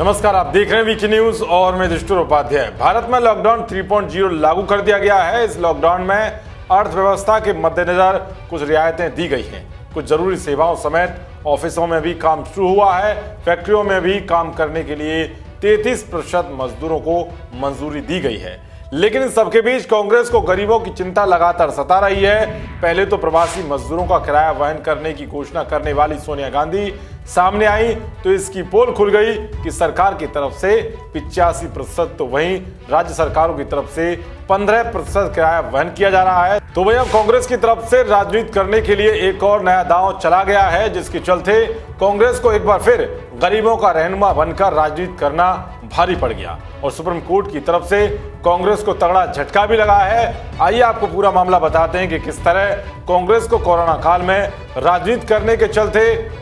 नमस्कार, आप देख रहे हैं वीकी न्यूज और मैं युधिष्ठिर उपाध्याय। भारत में लॉकडाउन 3.0 लागू कर दिया गया है। इस लॉकडाउन में अर्थव्यवस्था के मद्देनजर कुछ रियायतें दी गई हैं। कुछ जरूरी सेवाओं समेत ऑफिसों में भी काम शुरू हुआ है। फैक्ट्रियों में भी काम करने के लिए 33% मजदूरों को मंजूरी दी गई है। लेकिन इन सबके बीच कांग्रेस को गरीबों की चिंता लगातार सता रही है। पहले तो प्रवासी मजदूरों का किराया वहन करने की घोषणा करने वाली सोनिया गांधी सामने आई तो इसकी पोल खुल गई कि सरकार की तरफ से 85%, तो वहीं राज्य सरकारों की तरफ से 15% किराया वहन किया जा रहा है। तो वहीं अब कांग्रेस की तरफ से राजनीति करने के लिए एक और नया दांव चला गया है, जिसके चलते कांग्रेस को एक बार फिर गरीबों का रहनुमा बनकर राजनीति करना भारी पड़ गया और सुप्रीम कोर्ट की तरफ से कांग्रेस को तगड़ा झटका भी लगा है। आइए आपको पूरा मामला बताते हैं कि किस तरह कांग्रेस को कोरोना काल में राजनीति करने के चलते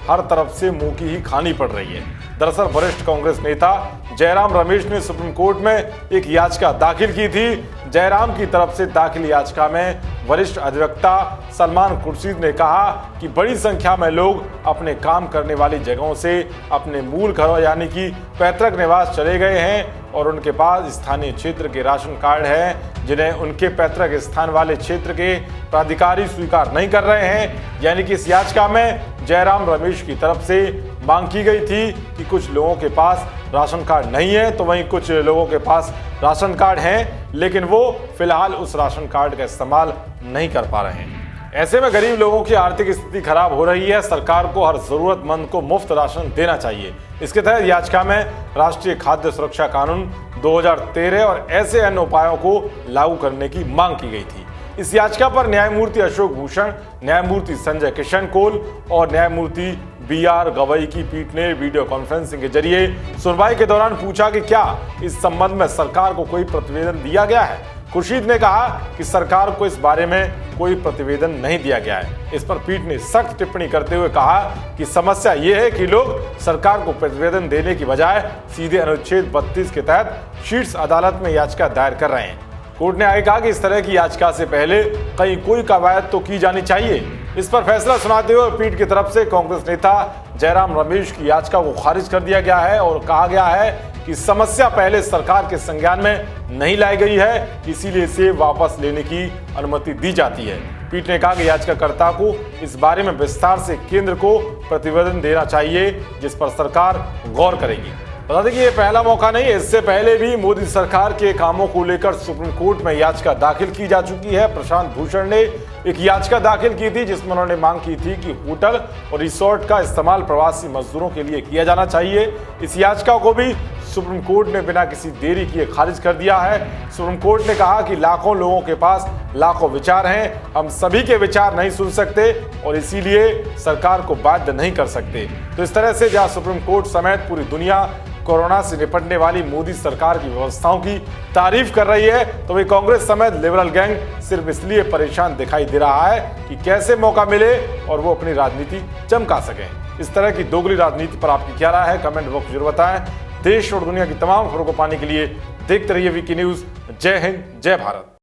हर तरफ से मुंह की ही खानी पड़ रही है। दरअसल वरिष्ठ कांग्रेस नेता जयराम रमेश ने सुप्रीम कोर्ट में एक याचिका दाखिल की थी। जयराम की तरफ से दाखिल याचिका में वरिष्ठ अधिवक्ता सलमान खुर्शीद ने कहा कि बड़ी संख्या में लोग अपने काम करने वाली जगहों से अपने मूल घरों यानी कि पैतृक निवास चले गए हैं और उनके पास स्थानीय क्षेत्र के राशन कार्ड हैं, जिन्हें उनके पैतृक स्थान वाले क्षेत्र के प्राधिकारी स्वीकार नहीं कर रहे हैं। यानी कि इस याचिका में जयराम रमेश की तरफ से मांग की गई थी कि कुछ लोगों के पास राशन कार्ड नहीं है तो वहीं कुछ लोगों के पास राशन कार्ड हैं, लेकिन वो फिलहाल उस राशन कार्ड का इस्तेमाल नहीं कर पा रहे हैं। ऐसे में गरीब लोगों की आर्थिक स्थिति खराब हो रही है। सरकार को हर जरूरतमंद को मुफ्त राशन देना चाहिए। इसके तहत याचिका में राष्ट्रीय खाद्य सुरक्षा कानून 2013 और ऐसे अन्य उपायों को लागू करने की मांग की गई थी। इस याचिका पर न्यायमूर्ति अशोक भूषण, न्यायमूर्ति संजय किशन कौल और न्यायमूर्ति BR गवई की पीठ ने वीडियो कॉन्फ्रेंसिंग के जरिए सुनवाई के दौरान पूछा कि क्या इस संबंध में सरकार को कोई प्रतिवेदन दिया गया है। खुर्शीद ने कहा कि सरकार को इस बारे में कोई प्रतिवेदन नहीं दिया गया है। इस पर पीठ ने सख्त टिप्पणी करते हुए कहा कि समस्या ये है कि लोग सरकार को प्रतिवेदन देने की बजाय सीधे अनुच्छेद 32 के तहत शीर्ष अदालत में याचिका दायर कर रहे हैं। कोर्ट ने आगे कहा कि इस तरह की याचिका से पहले कहीं कोई कवायद तो की जानी चाहिए। इस पर फैसला सुनाते हुए पीठ की तरफ से कांग्रेस नेता जयराम रमेश की याचिका को खारिज कर दिया गया है और कहा गया है कि समस्या पहले सरकार के संज्ञान में नहीं लाई गई है, इसीलिए इसे वापस लेने की अनुमति दी जाती है। पीठ ने कहा कि याचिकाकर्ता को इस बारे में विस्तार से केंद्र को प्रतिवेदन देना चाहिए, जिस पर सरकार गौर करेगी। बता दें कि ये पहला मौका नहीं है। इससे पहले भी मोदी सरकार के कामों को लेकर सुप्रीम कोर्ट में याचिका दाखिल की जा चुकी है। प्रशांत भूषण ने एक याचिका दाखिल की थी जिसमें उन्होंने मांग की थी कि होटल और रिसोर्ट का इस्तेमाल प्रवासी मजदूरों के लिए किया जाना चाहिए। इस याचिका को भी सुप्रीम कोर्ट ने बिना किसी देरी किए खारिज कर दिया है। सुप्रीम कोर्ट ने कहा कि लाखों लोगों के पास लाखों विचार हैं, हम सभी के विचार नहीं सुन सकते और इसीलिए सरकार को बाध्य नहीं कर सकते। तो इस तरह से जहां सुप्रीम कोर्ट समेत पूरी दुनिया कोरोना से निपटने वाली मोदी सरकार की व्यवस्थाओं की तारीफ कर रही है, तो वही कांग्रेस समेत लिबरल गैंग सिर्फ इसलिए परेशान दिखाई दे रहा है कि कैसे मौका मिले और वो अपनी राजनीति चमका सकें। इस तरह की दोगली राजनीति पर आपकी क्या राय है, कमेंट बॉक्स में जरूर बताएं। देश और दुनिया की तमाम खबरों को पाने के लिए देखते रहिए वीकी न्यूज। जय हिंद, जय भारत।